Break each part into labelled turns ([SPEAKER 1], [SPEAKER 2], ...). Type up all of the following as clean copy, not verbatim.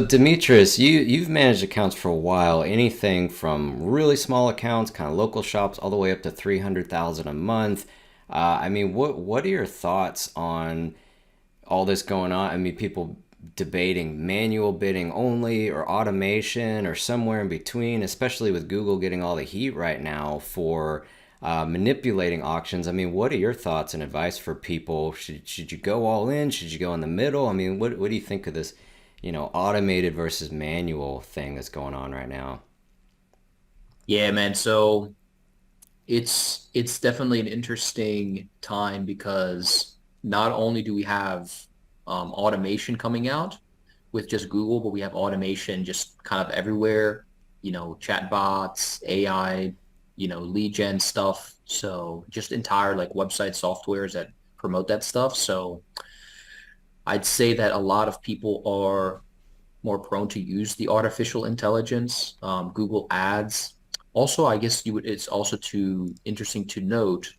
[SPEAKER 1] Dimitris, you've managed accounts for a while. Anything from really small accounts, kind of local shops, all the way up to 300,000 a month. I mean, what are your thoughts on all this going on? I mean, people debating manual bidding only or automation or somewhere in between, especially with Google getting all the heat right now for manipulating auctions. I mean, what are your thoughts and advice for people? Should you go all in? Should you go in the middle? I mean, what do you think of this, automated versus manual thing that's going on right now?
[SPEAKER 2] Yeah, man. So it's definitely an interesting time because not only do we have automation coming out with just Google, but we have automation just kind of everywhere, chatbots, AI, lead gen stuff. So just entire like website softwares that promote that stuff. So I'd say that a lot of people are more prone to use the artificial intelligence, Google Ads. Also, I guess it's also too interesting to note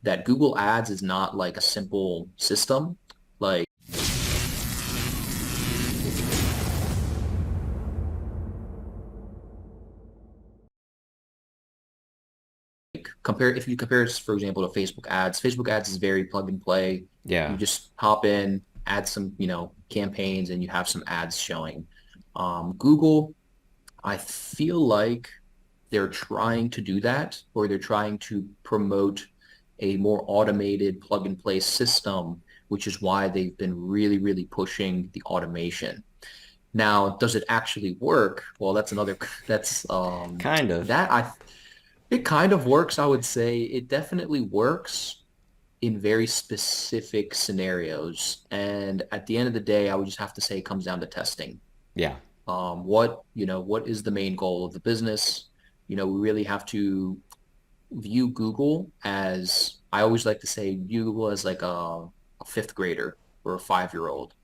[SPEAKER 2] that Google Ads is not like a simple system. Like compare if you compare, for example, to Facebook ads is very plug and play. You
[SPEAKER 1] Yeah.
[SPEAKER 2] just hop in, add some, campaigns, and you have some ads showing. Google, I feel like they're trying to do that, or they're trying to promote a more automated plug and play system, which is why they've been really, really pushing the automation. Now, does it actually work? Well, that's another, that's,
[SPEAKER 1] Kind of.
[SPEAKER 2] that I, it kind of works, I would say. It definitely works in very specific scenarios. And at the end of the day, I would just have to say it comes down to testing.
[SPEAKER 1] Yeah.
[SPEAKER 2] What is the main goal of the business? We really have to view Google as, I always like to say, view Google as like a fifth grader or a 5-year-old.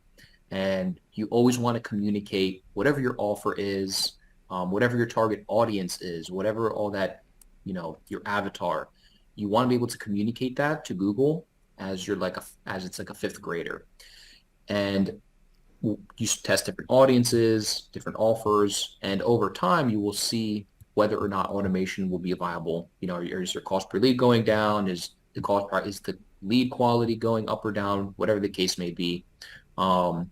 [SPEAKER 2] And you always want to communicate whatever your offer is, whatever your target audience is, whatever all that, your avatar, you want to be able to communicate that to Google as as it's like a fifth grader. And you test different audiences, different offers, and over time you will see whether or not automation will be viable. Is your cost per lead going down? Is the lead quality going up or down? Whatever the case may be. Um,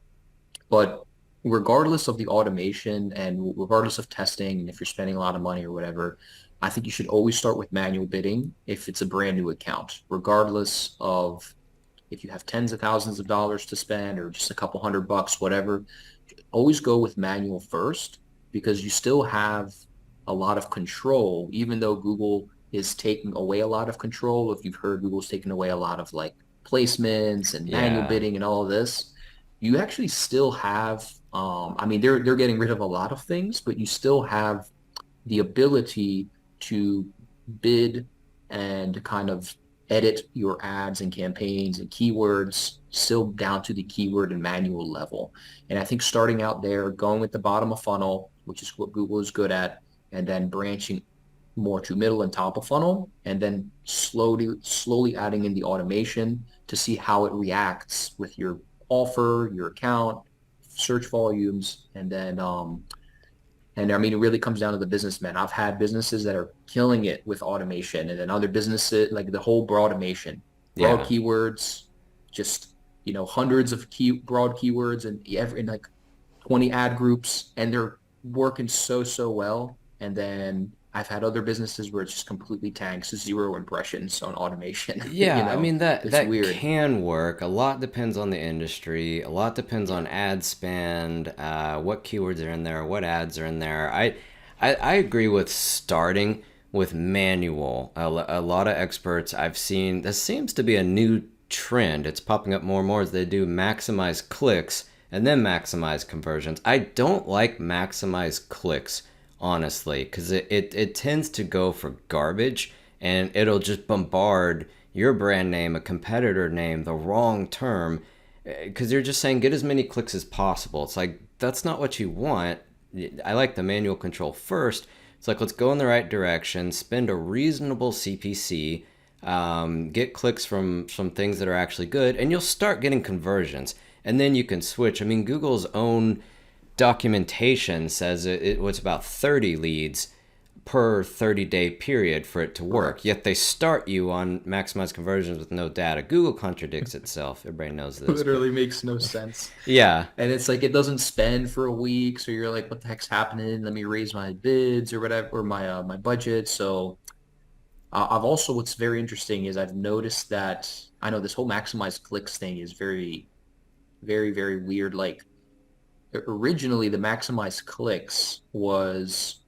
[SPEAKER 2] but regardless of the automation and regardless of testing, and if you're spending a lot of money or whatever, I think you should always start with manual bidding if it's a brand new account, regardless of if you have tens of thousands of dollars to spend or just a couple $100, whatever. Always go with manual first because you still have a lot of control, even though Google is taking away a lot of control. If you've heard, Google's taking away a lot of like placements and manual
[SPEAKER 1] Yeah.
[SPEAKER 2] bidding and all of this. You actually still have, I mean, they're getting rid of a lot of things, but you still have the ability to bid and kind of edit your ads and campaigns and keywords still down to the keyword and manual level. And I think starting out there, going with the bottom of funnel, which is what Google is good at, and then branching more to middle and top of funnel, and then slowly adding in the automation to see how it reacts with your offer, your account, search volumes, and I mean, it really comes down to the businessman. I've had businesses that are killing it with automation, and then other businesses like the whole broad automation, broad
[SPEAKER 1] Yeah.
[SPEAKER 2] keywords, just hundreds of broad keywords and every in like 20 ad groups, and they're working so well. And then I've had other businesses where it's just completely tanks, zero impressions on automation.
[SPEAKER 1] Yeah, I mean that
[SPEAKER 2] It's
[SPEAKER 1] that
[SPEAKER 2] weird.
[SPEAKER 1] can work. A lot depends on the industry. A lot depends
[SPEAKER 2] Yeah.
[SPEAKER 1] on ad spend, what keywords are in there, what ads are in there. I agree with starting with manual. A lot of experts I've seen, this seems to be a new trend. It's popping up more and more as they do maximize clicks and then maximize conversions. I don't like maximize clicks, honestly, because it tends to go for garbage and it'll just bombard your brand name, a competitor name, the wrong term, because you're just saying get as many clicks as possible. It's like that's not what you want. I like the manual control first. It's like let's go in the right direction, spend a reasonable CPC, get clicks from things that are actually good, and you'll start getting conversions. And then you can switch. I mean, Google's own documentation says it was about 30 leads per 30-day period for it to work.
[SPEAKER 2] Correct.
[SPEAKER 1] Yet they start you on maximize conversions with no data. Google contradicts itself. Everybody knows this, but
[SPEAKER 2] Literally makes no sense.
[SPEAKER 1] yeah,
[SPEAKER 2] And it's like it doesn't spend for a week, so you're like, what the heck's happening? Let me raise my bids or whatever, or my budget. So I've also what's very interesting is I've noticed that I know this whole maximize clicks thing is very, very, very weird. Like originally, the maximize clicks was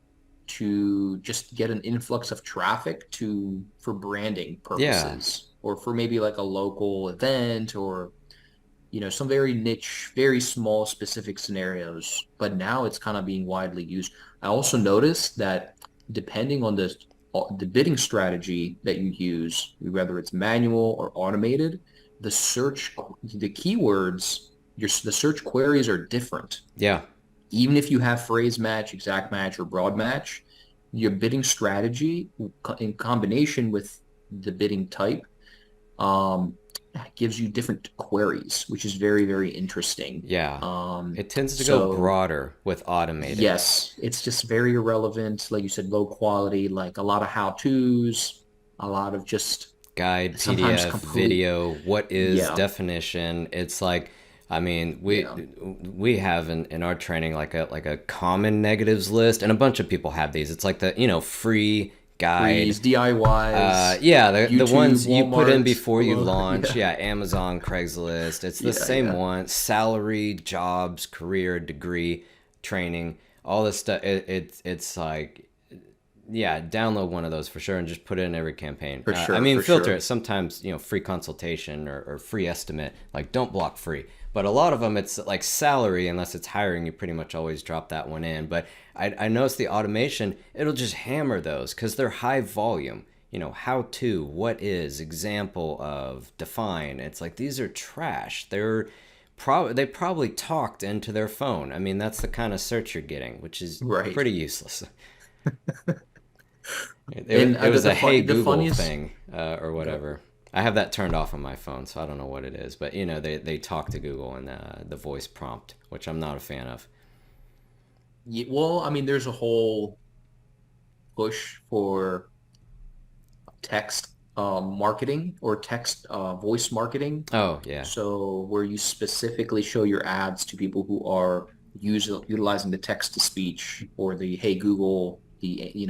[SPEAKER 2] to just get an influx of traffic to for branding
[SPEAKER 1] yeah,
[SPEAKER 2] purposes or for maybe like a local event or some very niche, very small specific scenarios. But now it's kind of being widely used. I also noticed that depending on the bidding strategy that you use, whether it's manual or automated, the keywords, the search queries are different.
[SPEAKER 1] yeah.
[SPEAKER 2] Even if you have phrase match, exact match, or broad match, your bidding strategy in combination with the bidding type um, gives you different queries, which is very, very interesting.
[SPEAKER 1] Yeah.
[SPEAKER 2] Um,
[SPEAKER 1] It tends to go
[SPEAKER 2] so
[SPEAKER 1] broader with automated.
[SPEAKER 2] yes, it's just very irrelevant. Like you said, low quality, like a lot of how-tos, a lot of just
[SPEAKER 1] Guide,
[SPEAKER 2] sometimes
[SPEAKER 1] PDF,
[SPEAKER 2] complete.
[SPEAKER 1] video, what is
[SPEAKER 2] Yeah,
[SPEAKER 1] definition? It's like, I mean,
[SPEAKER 2] yeah.
[SPEAKER 1] we have in our training like a common negatives list, and a bunch of people have these. It's like the, free guide.
[SPEAKER 2] Freeze, DIYs,
[SPEAKER 1] Yeah, the
[SPEAKER 2] YouTube,
[SPEAKER 1] ones you put in
[SPEAKER 2] Walmart,
[SPEAKER 1] before you
[SPEAKER 2] below.
[SPEAKER 1] launch.
[SPEAKER 2] Yeah,
[SPEAKER 1] Yeah, Amazon, Craigslist. It's the
[SPEAKER 2] yeah,
[SPEAKER 1] same
[SPEAKER 2] yeah.
[SPEAKER 1] one. Salary, jobs, career, degree, training, all this stuff. It's like, yeah, download one of those for sure and just put it in every campaign.
[SPEAKER 2] For
[SPEAKER 1] I
[SPEAKER 2] sure,
[SPEAKER 1] mean,
[SPEAKER 2] for
[SPEAKER 1] filter
[SPEAKER 2] sure.
[SPEAKER 1] it. Sometimes, free consultation or free estimate. Like, don't block free. But a lot of them, it's like salary, unless it's hiring, you pretty much always drop that one in. But I noticed the automation, it'll just hammer those because they're high volume. How to, what is, example of, define. It's like these are trash. They probably talked into their phone. I mean, that's the kind of search you're getting, which is
[SPEAKER 2] Right.
[SPEAKER 1] pretty useless.
[SPEAKER 2] And
[SPEAKER 1] It was a hey
[SPEAKER 2] the
[SPEAKER 1] Google
[SPEAKER 2] funniest,
[SPEAKER 1] thing or whatever. I have that turned off on my phone, so I don't know what it is. But they talk to Google and the voice prompt, which I'm not a fan of.
[SPEAKER 2] well, I mean, there's a whole push for text marketing or text voice marketing.
[SPEAKER 1] Oh yeah,
[SPEAKER 2] So where you specifically show your ads to people who are utilizing the text to speech or the Hey Google,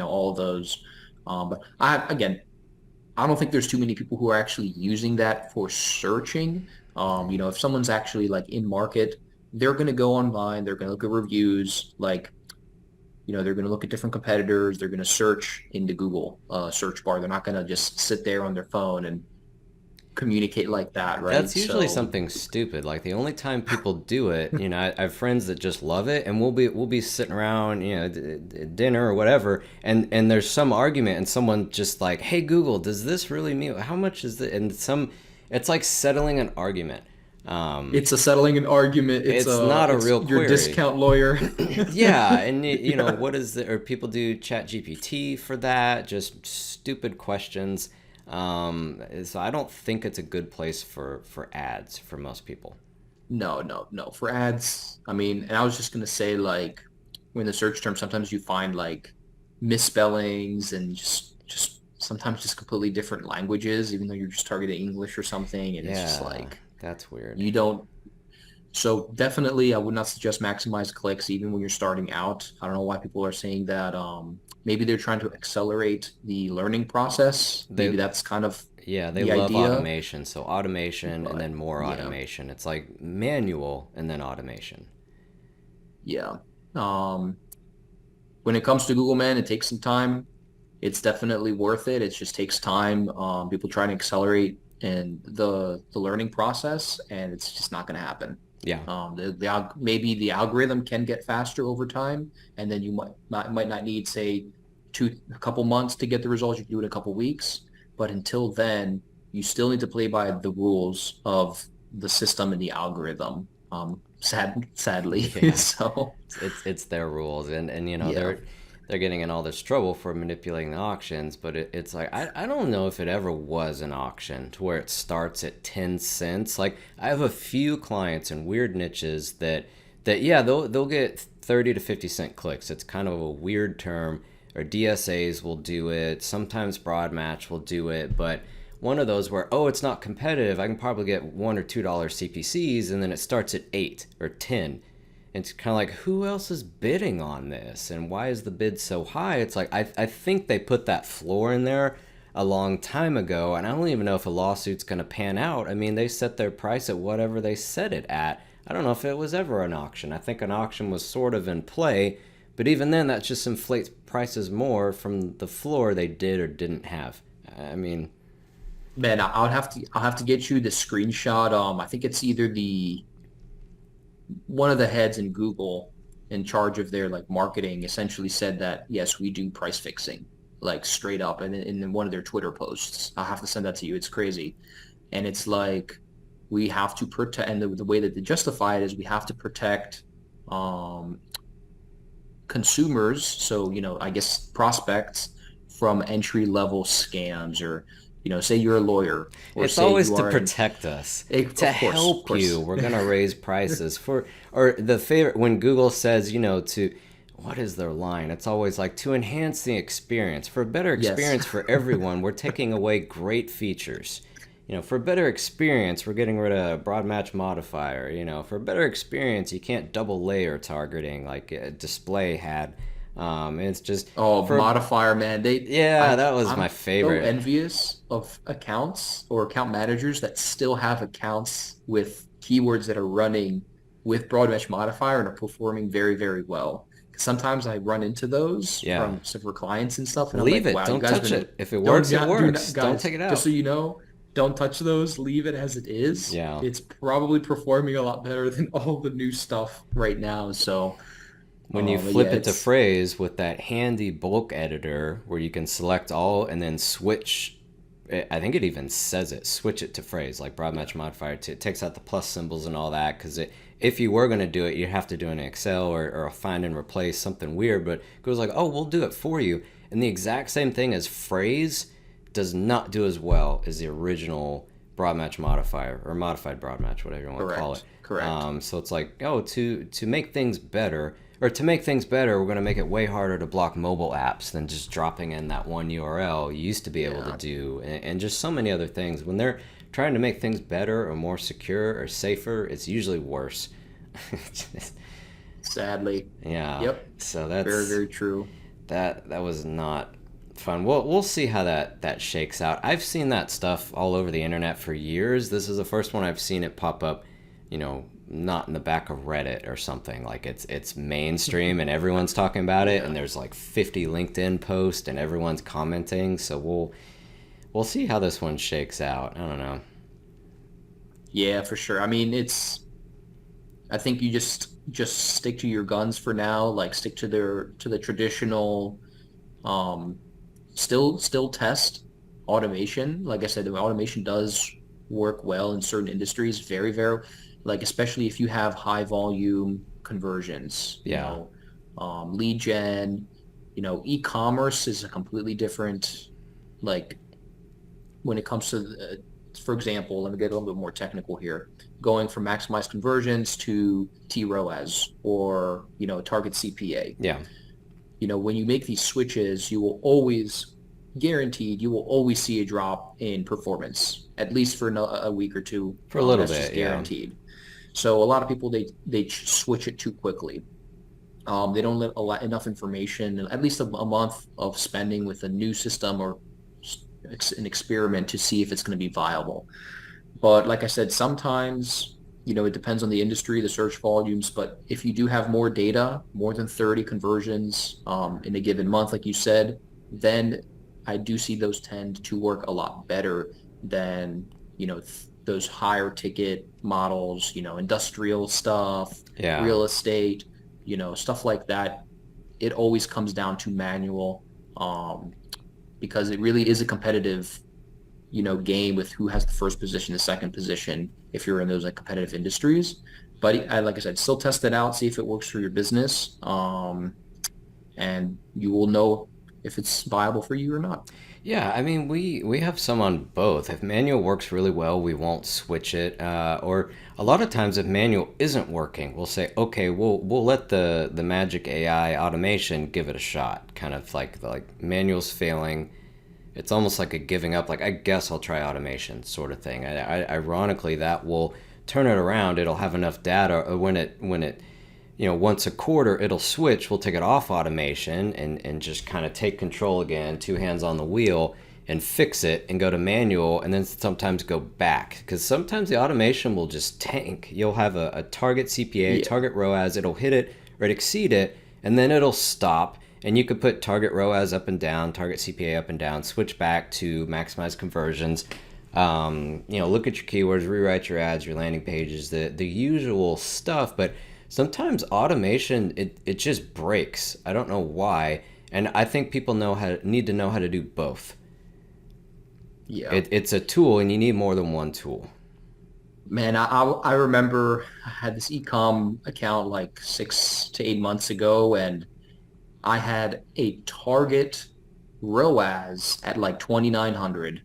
[SPEAKER 2] all of those. But I don't think there's too many people who are actually using that for searching. If someone's actually like in market, they're going to go online, they're going to look at reviews, like they're going to look at different competitors. They're going to search into Google search bar. They're not going to just sit there on their phone and communicate like that, right?
[SPEAKER 1] that's usually
[SPEAKER 2] So,
[SPEAKER 1] something stupid. Like the only time people do it, I have friends that just love it, and we'll be sitting around, dinner or whatever, and there's some argument, and someone just like, hey Google, does this really mean how much is it? And it's like settling an argument. Um,
[SPEAKER 2] it's a settling an argument.
[SPEAKER 1] it's not a
[SPEAKER 2] It's
[SPEAKER 1] real
[SPEAKER 2] your
[SPEAKER 1] query.
[SPEAKER 2] discount lawyer.
[SPEAKER 1] Yeah, and
[SPEAKER 2] Yeah.
[SPEAKER 1] what is the or people do Chat GPT for that? Just stupid questions. So I don't think it's a good place for ads for most people.
[SPEAKER 2] No, no, no. For ads, I mean, and I was just gonna say like when the search term, sometimes you find like misspellings and just sometimes just completely different languages, even though you're just targeting English or something, and it's just
[SPEAKER 1] Yeah,
[SPEAKER 2] like
[SPEAKER 1] that's weird.
[SPEAKER 2] you don't. So definitely, I would not suggest maximize clicks even when you're starting out. I don't know why people are saying that. Maybe they're trying to accelerate the learning process. Maybe
[SPEAKER 1] They
[SPEAKER 2] that's kind of
[SPEAKER 1] Yeah, they
[SPEAKER 2] the
[SPEAKER 1] love
[SPEAKER 2] idea.
[SPEAKER 1] automation. So automation and
[SPEAKER 2] But
[SPEAKER 1] then more
[SPEAKER 2] yeah,
[SPEAKER 1] automation. It's like manual and then automation.
[SPEAKER 2] yeah. Um, when it comes to Google, man, it takes some time. It's definitely worth it. It just takes time. People try to accelerate and the learning process, and it's just not going to happen.
[SPEAKER 1] Yeah.
[SPEAKER 2] Maybe the algorithm can get faster over time, and then you might not need say a couple months to get the results. You can do it in a couple weeks, but until then, you still need to play by the rules of the system and the algorithm. Sadly,
[SPEAKER 1] Yeah.
[SPEAKER 2] so
[SPEAKER 1] It's their rules, and
[SPEAKER 2] yeah.
[SPEAKER 1] they're getting in all this trouble for manipulating the auctions. But it's like I don't know if it ever was an auction to where it starts at 10 cents. Like I have a few clients in weird niches that that yeah, they'll get 30 to 50 cent clicks. It's kind of a weird term. Or DSAs will do it. Sometimes broad match will do it, but one of those where, oh, it's not competitive, I can probably get $1 or $2 CPCs, and then it starts at 8 or 10. It's kind of like, who else is bidding on this, and why is the bid so high? It's like, I think they put that floor in there a long time ago, and I don't even know if a lawsuit's going to pan out. I mean, they set their price at whatever they set it at. I don't know if it was ever an auction. I think an auction was sort of in play, but even then, that just inflates prices more from the floor they did or didn't have. I mean,
[SPEAKER 2] Man, I'll have to get you the screenshot. I think it's either the one of the heads in Google in charge of their like marketing essentially said that yes, we do price fixing, like straight up, and in one of their Twitter posts. I'll have to send that to you. It's crazy, and it's like we have to protect, and the way that they justify it is we have to protect um, consumers. So I guess prospects from entry level scams, or say you're a lawyer, or
[SPEAKER 1] it's
[SPEAKER 2] say
[SPEAKER 1] always
[SPEAKER 2] you
[SPEAKER 1] to
[SPEAKER 2] are
[SPEAKER 1] protect us, to
[SPEAKER 2] of course, of
[SPEAKER 1] help
[SPEAKER 2] course.
[SPEAKER 1] you. We're gonna raise prices for, or the favorite when Google says, to, what is their line? It's always like to enhance the experience for a better
[SPEAKER 2] Yes.
[SPEAKER 1] experience for everyone. We're taking away great features. For a better experience, we're getting rid of broad match modifier. For a better experience, you can't double layer targeting like display had. It's just
[SPEAKER 2] Oh,
[SPEAKER 1] for
[SPEAKER 2] modifier, man.
[SPEAKER 1] yeah, that was my
[SPEAKER 2] I'm so
[SPEAKER 1] favorite.
[SPEAKER 2] envious of accounts or account managers that still have accounts with keywords that are running with broad mesh modifier and are performing very, very well. Sometimes I run into those
[SPEAKER 1] Yeah.
[SPEAKER 2] for clients and stuff, and I'm
[SPEAKER 1] Leave
[SPEAKER 2] like,
[SPEAKER 1] it.
[SPEAKER 2] wow, you
[SPEAKER 1] Don't
[SPEAKER 2] guys
[SPEAKER 1] touch
[SPEAKER 2] been
[SPEAKER 1] it. If it
[SPEAKER 2] don't
[SPEAKER 1] works, it
[SPEAKER 2] not do not
[SPEAKER 1] works. Don't
[SPEAKER 2] guys,
[SPEAKER 1] take it
[SPEAKER 2] just so
[SPEAKER 1] out.
[SPEAKER 2] you know, don't touch those. Leave it as it is.
[SPEAKER 1] Yeah.
[SPEAKER 2] It's probably performing a lot better than all the new stuff right now. So,
[SPEAKER 1] When you
[SPEAKER 2] but yeah,
[SPEAKER 1] flip it to phrase with that handy bulk editor where you can select all and then switch, I think it even says it, switch it to phrase, like broad match modifier. It takes out the plus symbols and all that, because if you were going to do it, you'd have to do it in Excel or find and replace something weird, but it goes like, oh, we'll do it for you. And the exact same thing as phrase does not do as well as the original broad match modifier or modified broad match, whatever you want to call it.
[SPEAKER 2] correct.
[SPEAKER 1] So it's like, oh, to make things better, or to make things better, we're going to make it way harder to block mobile apps than just dropping in that one URL you used to be able to
[SPEAKER 2] Yeah.
[SPEAKER 1] do, and just so many other things. When they're trying to make things better or more secure or safer, it's usually worse.
[SPEAKER 2] Sadly.
[SPEAKER 1] Yeah.
[SPEAKER 2] Yep.
[SPEAKER 1] So
[SPEAKER 2] Very,
[SPEAKER 1] that's
[SPEAKER 2] very true.
[SPEAKER 1] that was not fun. We'll see how that shakes out. I've seen that stuff all over the internet for years. This is the first one I've seen it pop up, not in the back of Reddit or something. Like it's mainstream and everyone's talking about it,
[SPEAKER 2] Yeah.
[SPEAKER 1] and there's like 50 LinkedIn posts and everyone's commenting. So we'll see how this one shakes out. I don't know.
[SPEAKER 2] Yeah, for sure. I mean, I think you just stick to your guns for now, like stick to the traditional um still test automation. Like I said, the automation does work well in certain industries, very, very like especially if you have high volume conversions,
[SPEAKER 1] Yeah.
[SPEAKER 2] lead gen, e-commerce is a completely different like when it comes to, for example, let me get a little bit more technical here, going from maximized conversions to TROAS or, target CPA.
[SPEAKER 1] Yeah.
[SPEAKER 2] When you make these switches, you will always, guaranteed, you will always see a drop in performance, at least for a week or two.
[SPEAKER 1] For a little
[SPEAKER 2] That's
[SPEAKER 1] bit,
[SPEAKER 2] just
[SPEAKER 1] yeah.
[SPEAKER 2] guaranteed. So a lot of people, they switch it too quickly. They don't let enough information, at least a month of spending with a new system or an experiment to see if it's going to be viable. But like I said, sometimes, it depends on the industry, the search volumes. But if you do have more data, more than 30 conversions in a given month, like you said, then I do see those tend to work a lot better than, those higher ticket models, industrial stuff,
[SPEAKER 1] Yeah.
[SPEAKER 2] real estate, stuff like that. It always comes down to manual. Because it really is a competitive, game with who has the first position, the second position, if you're in those like competitive industries. But like I said, still test it out, see if it works for your business, and you will know if it's viable for you or not.
[SPEAKER 1] Yeah, I mean, we have some on both. If manual works really well, we won't switch it. Or a lot of times, if manual isn't working, we'll say, okay, we'll let the magic AI automation give it a shot. Kind of like manual's failing. It's almost like a giving up. Like I guess I'll try automation sort of thing. Ironically, that will turn it around. It'll have enough data when it once a quarter it'll switch. We'll take it off automation and just kind of take control again, two hands on the wheel, and fix it and go to manual, and then sometimes go back because sometimes the automation will just tank. You'll have a target CPA,
[SPEAKER 2] Yeah.
[SPEAKER 1] target ROAS, it'll hit it or it exceed it, and then it'll stop. And you could put target ROAS up and down, target CPA up and down, switch back to maximize conversions. Look at your keywords, rewrite your ads, your landing pages, the usual stuff. But sometimes automation it just breaks. I don't know why, and I think people need to know how to do both.
[SPEAKER 2] Yeah.
[SPEAKER 1] It's a tool, and you need more than one tool.
[SPEAKER 2] Man, I remember I had this ecom account like 6 to 8 months ago, and I had a target ROAS at like 2,900,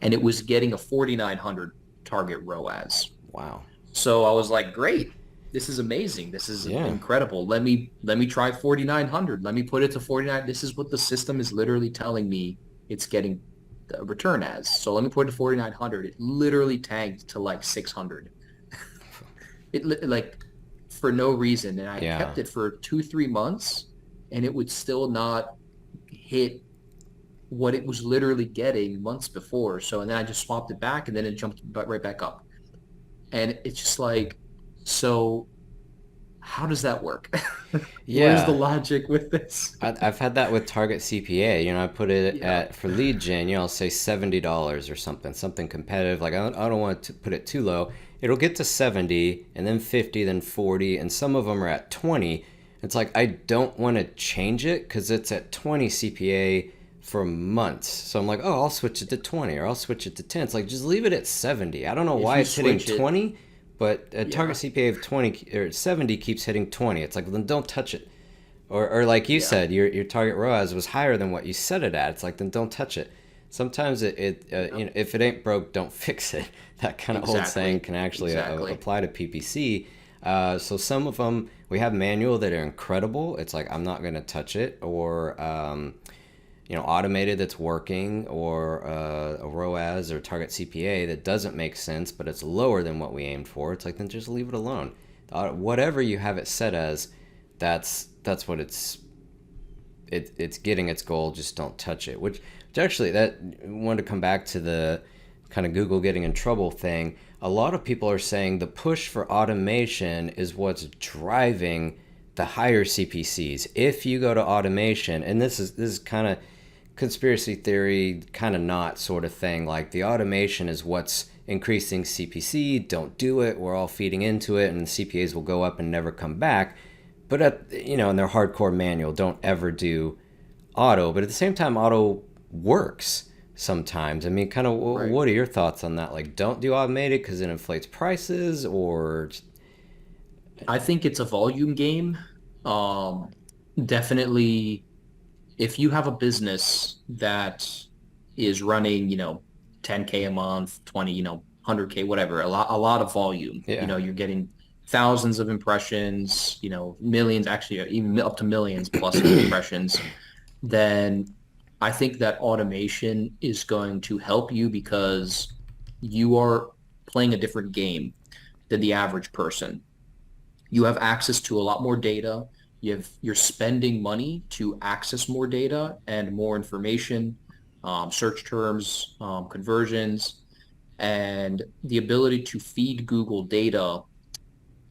[SPEAKER 2] and it was getting a 4,900 target ROAS.
[SPEAKER 1] Wow.
[SPEAKER 2] So I was like, great. This is amazing. This is
[SPEAKER 1] Yeah.
[SPEAKER 2] incredible. Let me try 4,900. Let me put it to 49. This is what the system is literally telling me it's getting a return as. So let me put it to 4,900. It literally tanked to like 600. Like for no reason. And I
[SPEAKER 1] Yeah.
[SPEAKER 2] kept it for 2, 3 months, and it would still not hit what it was literally getting months before. So, and then I just swapped it back, and then it jumped right back up. And it's just like, so how does that work? Where's the
[SPEAKER 1] Yeah.
[SPEAKER 2] logic with this?
[SPEAKER 1] I've had that with Target CPA. I put it
[SPEAKER 2] Yeah.
[SPEAKER 1] at for lead gen. I'll say $70 or something competitive. Like I don't want to put it too low. It'll get to 70 and then 50, then 40, and some of them are at 20. It's like I don't want to change it because it's at 20 CPA for months. So I'm like, oh, I'll switch it to 20 or I'll switch it to 10. It's like just leave it at 70. I don't know
[SPEAKER 2] If
[SPEAKER 1] why
[SPEAKER 2] you
[SPEAKER 1] it's hitting
[SPEAKER 2] switch it,
[SPEAKER 1] 20, but a
[SPEAKER 2] yeah,
[SPEAKER 1] target CPA of 20 or 70 keeps hitting 20. It's like, well, then don't touch it. Or like you
[SPEAKER 2] yeah,
[SPEAKER 1] said, your target ROAS was higher than what you set it at. It's like then don't touch it. Sometimes
[SPEAKER 2] yeah,
[SPEAKER 1] if it ain't broke, don't fix it. That kind of old saying
[SPEAKER 2] exactly,
[SPEAKER 1] can actually
[SPEAKER 2] exactly.
[SPEAKER 1] apply to PPC. So some of them we have manual that are incredible. It's like I'm not going to touch it, or automated that's working, or a ROAS or target CPA that doesn't make sense, but it's lower than what we aimed for. It's like then just leave it alone. Whatever you have it set as, that's what it's getting its goal. Just don't touch it. Which actually that wanted to come back to the kind of Google getting in trouble thing. A lot of people are saying the push for automation is what's driving the higher CPCs. If you go to automation, and this is kind of conspiracy theory, kind of not sort of thing. Like the automation is what's increasing CPC. Don't do it. We're all feeding into it, and the CPAs will go up and never come back. But in their hardcore manual, don't ever do auto. But at the same time, auto works sometimes. I mean, kind of,
[SPEAKER 2] Right.
[SPEAKER 1] what are your thoughts on that? Like, don't do automated because it inflates prices, or
[SPEAKER 2] I think it's a volume game. Um, Definitely, if you have a business that is running, 10K a month, 20, 100K, whatever, a lot of volume,
[SPEAKER 1] yeah,
[SPEAKER 2] you're getting thousands of impressions, millions, actually, even up to millions plus of impressions, then I think that automation is going to help you because you are playing a different game than the average person. You have access to a lot more data. You're spending money to access more data and more information, search terms, conversions, and the ability to feed Google data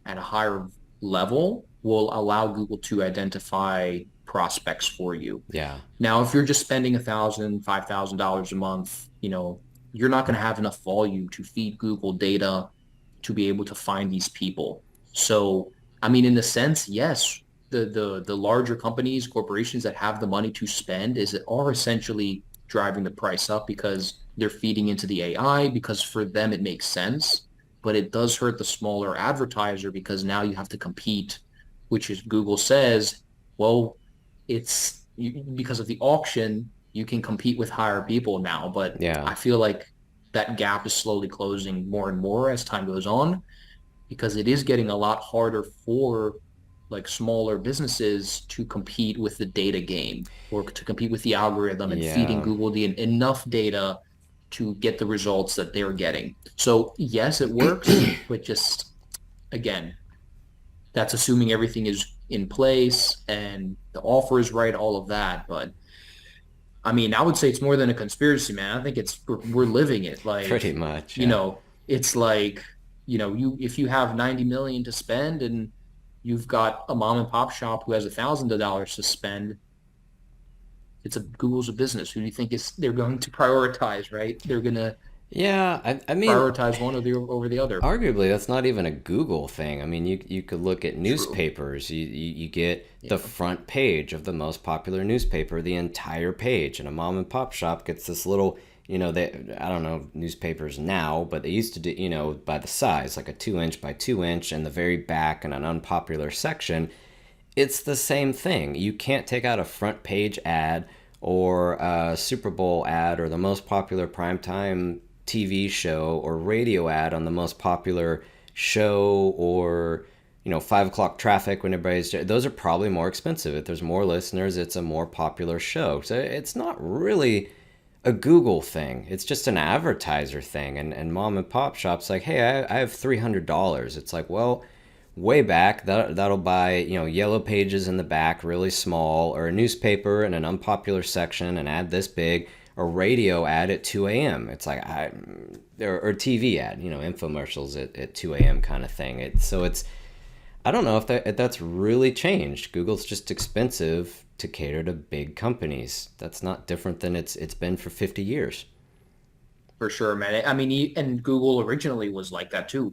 [SPEAKER 2] at a higher level will allow Google to identify prospects for you.
[SPEAKER 1] yeah,
[SPEAKER 2] Now, if you're just spending $1,000, $5,000 a month, you're not going to have enough volume to feed Google data to be able to find these people. So, I mean, in the sense, yes, the larger companies, corporations that have the money to spend are essentially driving the price up because they're feeding into the AI because for them it makes sense. But it does hurt the smaller advertiser because now you have to compete, which is Google says, well, it's because of the auction, you can compete with higher people now, but
[SPEAKER 1] Yeah.
[SPEAKER 2] I feel like that gap is slowly closing more and more as time goes on because it is getting a lot harder for like smaller businesses to compete with the data game or to compete with the algorithm and feeding
[SPEAKER 1] Yeah.
[SPEAKER 2] Google the enough data to get the results that they're getting. So yes, it works, but just again, that's assuming everything is in place and the offer is right, all of that. But I mean, I would say it's more than a conspiracy, man. I think it's we're living it. Like,
[SPEAKER 1] Pretty much, yeah.
[SPEAKER 2] it's like, you if you have 90 million to spend and you've got a mom and pop shop who has $1,000 to spend, Google's a business. Who do you think is they're going to prioritize, right? They're gonna
[SPEAKER 1] Yeah, I mean,
[SPEAKER 2] prioritize one over the other.
[SPEAKER 1] arguably that's not even a Google thing. I mean, you could look at
[SPEAKER 2] True.
[SPEAKER 1] newspapers. You get the
[SPEAKER 2] Yeah.
[SPEAKER 1] front page of the most popular newspaper, the entire page, and a mom and pop shop gets this little, they I don't know newspapers now, but they used to do, by the size, like a 2 inch by 2 inch, and the very back in an unpopular section. It's the same thing. You can't take out a front page ad or a Super Bowl ad or the most popular primetime TV show or radio ad on the most popular show or 5 o'clock traffic when everybody's those are probably more expensive. If there's more listeners, it's a more popular show. So it's not really a Google thing. It's just an advertiser thing. And mom and pop shops like, hey, I have $300. It's like, well, way back that'll buy yellow pages in the back really small, or a newspaper in an unpopular section, an ad this big, a radio ad at 2 a.m. It's like or TV ad, infomercials at 2 a.m. kind of thing. It's I don't know if that's really changed. Google's just expensive to cater to big companies. That's not different than it's been for 50 years.
[SPEAKER 2] For sure, man. I mean, and Google originally was like that too,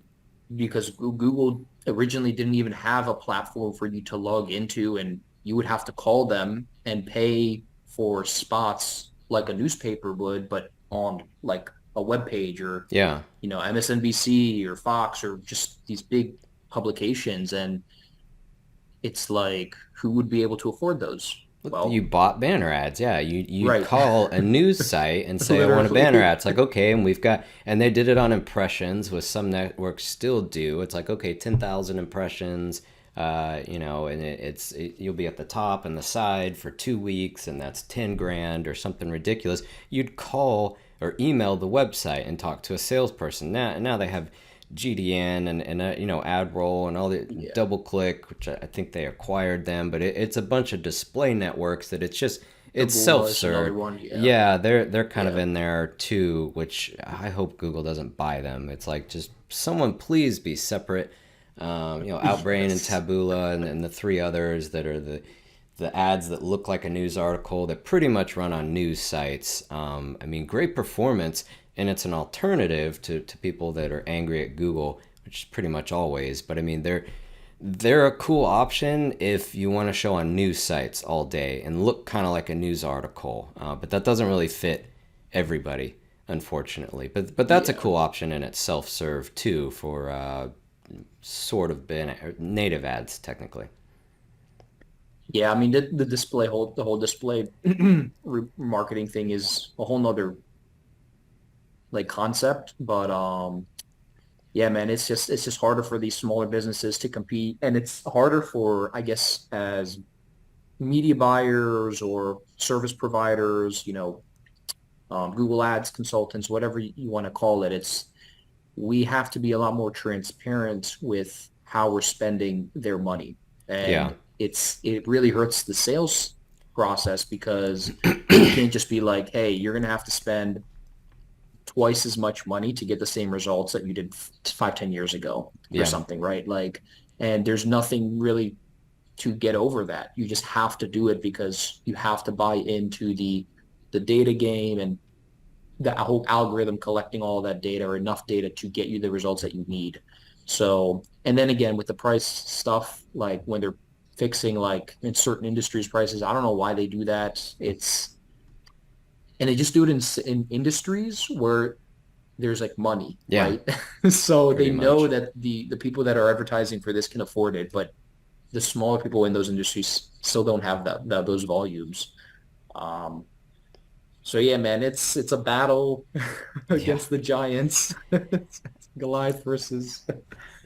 [SPEAKER 2] because Google originally didn't even have a platform for you to log into, and you would have to call them and pay for spots like a newspaper would, but on like a web page or,
[SPEAKER 1] Yeah.
[SPEAKER 2] MSNBC or Fox or just these big publications. And it's like, who would be able to afford those?
[SPEAKER 1] You
[SPEAKER 2] Well,
[SPEAKER 1] bought banner ads, yeah. You'd
[SPEAKER 2] right.
[SPEAKER 1] call a news site and say, "I want a banner
[SPEAKER 2] Literally.
[SPEAKER 1] ad." It's like, okay, and and they did it on impressions, with some networks still do. It's like, okay, 10,000 impressions, and you'll be at the top and the side for 2 weeks, and that's 10 grand or something ridiculous. You'd call or email the website and talk to a salesperson. Now they have GDN and AdRoll and all the
[SPEAKER 2] Yeah.
[SPEAKER 1] DoubleClick, which I think they acquired them, but it's a bunch of display networks that it's
[SPEAKER 2] Taboola is another
[SPEAKER 1] self-serve.
[SPEAKER 2] one. Yeah.
[SPEAKER 1] Yeah, they're kind of
[SPEAKER 2] Yeah.
[SPEAKER 1] in there too, which I hope Google doesn't buy them. It's like, just someone please be separate. Outbrain and
[SPEAKER 2] Yes.
[SPEAKER 1] Taboola and the three others that are the ads that look like a news article that pretty much run on news sites. I mean, great performance, and it's an alternative to people that are angry at Google, which is pretty much always. But I mean, they're a cool option if you want to show on news sites all day and look kind of like a news article. But that doesn't really fit everybody, unfortunately. But that's a
[SPEAKER 2] Yeah.
[SPEAKER 1] cool option, and it's self-serve too for sort of native ads technically.
[SPEAKER 2] Yeah. I mean, the whole display marketing thing is a whole nother like concept, but yeah, man, it's just harder for these smaller businesses to compete, and it's harder for, I guess, as media buyers or service providers, Google Ads consultants, whatever you want to call it. We have to be a lot more transparent with how we're spending their money.
[SPEAKER 1] Yeah.
[SPEAKER 2] And it really hurts the sales process because you can't just be like, hey, you're going to have to spend twice as much money to get the same results that you did 5, 10 years ago or
[SPEAKER 1] Yeah.
[SPEAKER 2] something, right? Like, and there's nothing really to get over that. You just have to do it because you have to buy into the data game and the whole algorithm collecting all of that data or enough data to get you the results that you need. So, and then again, with the price stuff, like when they're fixing like in certain industries prices, I don't know why they do that. And they just do it in industries where there's like money,
[SPEAKER 1] Yeah.
[SPEAKER 2] right? So they
[SPEAKER 1] Pretty
[SPEAKER 2] know
[SPEAKER 1] much.
[SPEAKER 2] that the people that are advertising for this can afford it, but the smaller people in those industries still don't have those volumes. Um, So yeah, man, it's a battle
[SPEAKER 1] Yeah.
[SPEAKER 2] against the giants. Goliath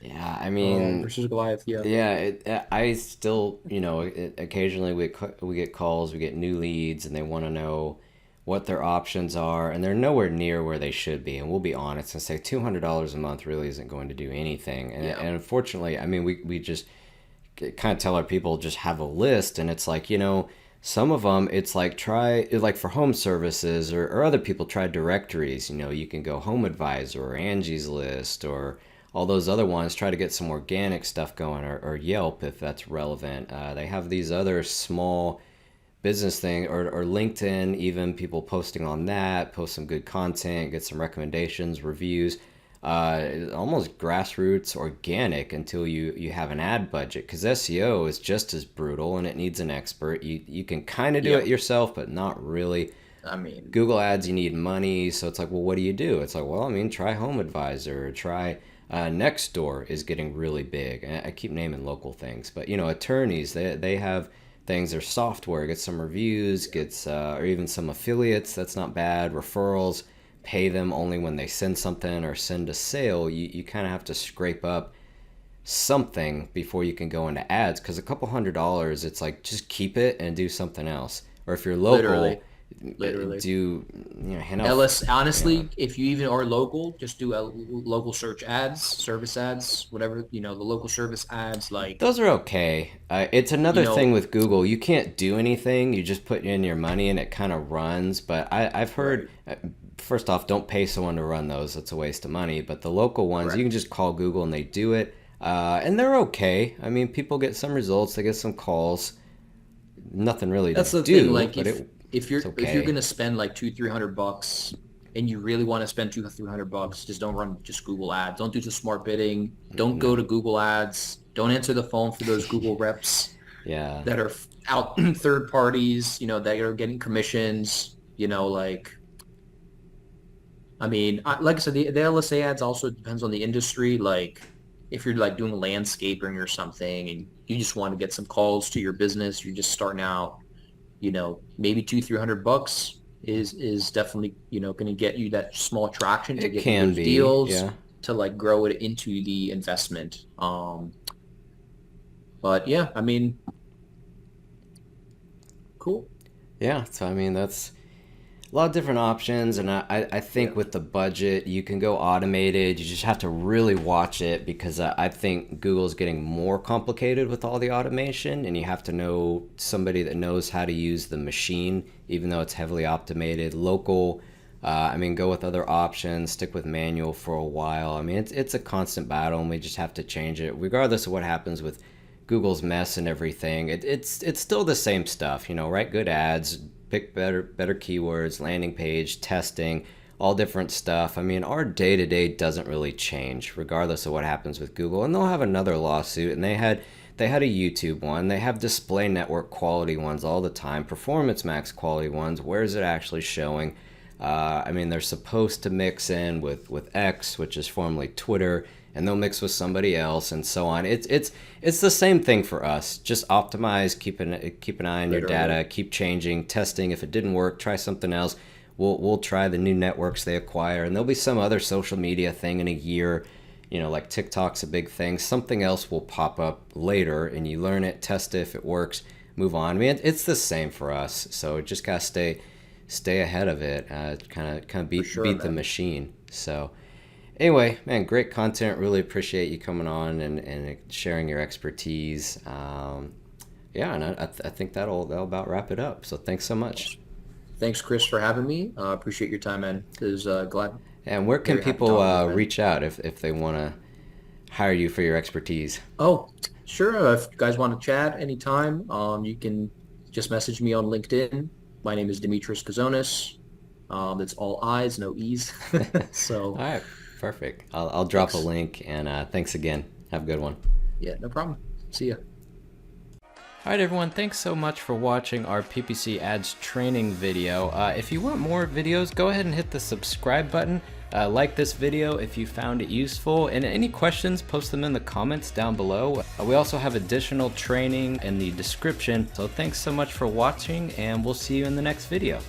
[SPEAKER 1] Yeah, I mean,
[SPEAKER 2] versus Goliath. Yeah.
[SPEAKER 1] yeah, I still, occasionally we get calls, we get new leads, and they want to know what their options are, and they're nowhere near where they should be. And we'll be honest and say $200 a month really isn't going to do anything.
[SPEAKER 2] Yeah.
[SPEAKER 1] And unfortunately, I mean, we just kind of tell our people just have a list, and it's like, some of them it's like try like for home services or other people try directories. You can go Home Advisor or Angie's List or all those other ones, try to get some organic stuff going, or Yelp if that's relevant. They have these other small business thing, or LinkedIn, even people posting on that, post some good content, get some recommendations, reviews. Almost grassroots organic until you have an ad budget, because SEO is just as brutal and it needs an expert. You can kind of do it
[SPEAKER 2] Yep.
[SPEAKER 1] yourself, but not really.
[SPEAKER 2] I mean,
[SPEAKER 1] Google ads, you need money, so it's like, well, what do you do? It's like, well, I mean, try Home Advisor, try Nextdoor is getting really big. I keep naming local things, but attorneys, they have things. Their software gets some reviews, gets or even some affiliates. That's not bad. Referrals, pay them only when they send something or send a sale. You kind of have to scrape up something before you can go into ads, because a couple $100, it's like just keep it and do something else. Or if you're local,
[SPEAKER 2] literally, literally.
[SPEAKER 1] do hand out.
[SPEAKER 2] LS,
[SPEAKER 1] Yeah,
[SPEAKER 2] honestly, if you even are local, just do local search ads, service ads, whatever, the local service ads, like,
[SPEAKER 1] those are okay. It's
[SPEAKER 2] you
[SPEAKER 1] another thing
[SPEAKER 2] know,
[SPEAKER 1] with Google. You can't do anything. You just put in your money and it kind of runs. But I've heard,
[SPEAKER 2] right,
[SPEAKER 1] first off, don't pay someone to run those. That's a waste of money. But the local ones, you can
[SPEAKER 2] correct.
[SPEAKER 1] just call Google and they do it. And they're okay. I mean, people get some results. They get some calls. Nothing really to
[SPEAKER 2] That's the thing.
[SPEAKER 1] do,
[SPEAKER 2] Like
[SPEAKER 1] but
[SPEAKER 2] if you're
[SPEAKER 1] it's
[SPEAKER 2] if you're
[SPEAKER 1] okay.
[SPEAKER 2] gonna spend like 200-300 bucks and you really want to spend 200-300 bucks, just don't run just Google ads. Don't do the smart bidding. Don't go
[SPEAKER 1] No.
[SPEAKER 2] to Google ads. Don't answer the phone for those Google reps
[SPEAKER 1] Yeah.
[SPEAKER 2] that are out third parties, that are getting commissions, like I mean, like I said, the LSA ads also depends on the industry. Like if you're like doing landscaping or something and you just want to get some calls to your business, you're just starting out, maybe 200-300 bucks is definitely, going to get you that small traction to
[SPEAKER 1] It
[SPEAKER 2] get you
[SPEAKER 1] can
[SPEAKER 2] those
[SPEAKER 1] be.
[SPEAKER 2] deals
[SPEAKER 1] Yeah.
[SPEAKER 2] to like grow it into the investment. But yeah, I mean, cool.
[SPEAKER 1] Yeah. So, I mean, that's a lot of different options, and I
[SPEAKER 2] Yeah.
[SPEAKER 1] think with the budget you can go automated. You just have to really watch it, because I think Google's getting more complicated with all the automation, and you have to know somebody that knows how to use the machine, even though it's heavily automated. Local, I mean, go with other options, stick with manual for a while. I mean, it's a constant battle, and we just have to change it regardless of what happens with Google's mess and everything. It's still the same stuff. Write good ads, pick better keywords, landing page testing, all different stuff. I mean, our day to day doesn't really change regardless of what happens with Google. And they'll have another lawsuit, and they had a YouTube one. They have display network quality ones all the time, performance max quality ones. Where is it actually showing? I mean, they're supposed to mix in with X, which is formerly Twitter, and they'll mix with somebody else, and so on. It's the same thing for us. Just optimize, keep an eye on your
[SPEAKER 2] Literally.
[SPEAKER 1] data, keep changing, testing. If it didn't work, try something else. We'll try the new networks they acquire, and there'll be some other social media thing in a year. Like TikTok's a big thing. Something else will pop up later, and you learn it, test it. If it works, move on. I mean, it's the same for us. So just gotta stay ahead of it. Kind of
[SPEAKER 2] For
[SPEAKER 1] beat
[SPEAKER 2] sure,
[SPEAKER 1] beat the
[SPEAKER 2] man.
[SPEAKER 1] machine. So anyway, man, great content. Really appreciate you coming on and sharing your expertise. Yeah, and I think that'll about wrap it up. So thanks so much.
[SPEAKER 2] Awesome. Thanks, Chris, for having me. Appreciate your time, man. It was
[SPEAKER 1] And where can
[SPEAKER 2] very happy
[SPEAKER 1] people
[SPEAKER 2] talking with you, man.
[SPEAKER 1] reach out if they want to hire you for your expertise?
[SPEAKER 2] Oh, sure. If you guys want to chat anytime, you can just message me on LinkedIn. My name is Dimitris Gazonas. It's all I's, no E's.
[SPEAKER 1] All
[SPEAKER 2] So
[SPEAKER 1] right, perfect. I'll drop a
[SPEAKER 2] thanks.
[SPEAKER 1] link, and thanks again. Have a good one.
[SPEAKER 2] Yeah, no problem. See ya.
[SPEAKER 1] All right, everyone, thanks so much for watching our PPC ads training video. If you want more videos, go ahead and hit the subscribe button. Like this video if you found it useful, and any questions, post them in the comments down below. We also have additional training in the description. So thanks so much for watching, and we'll see you in the next video.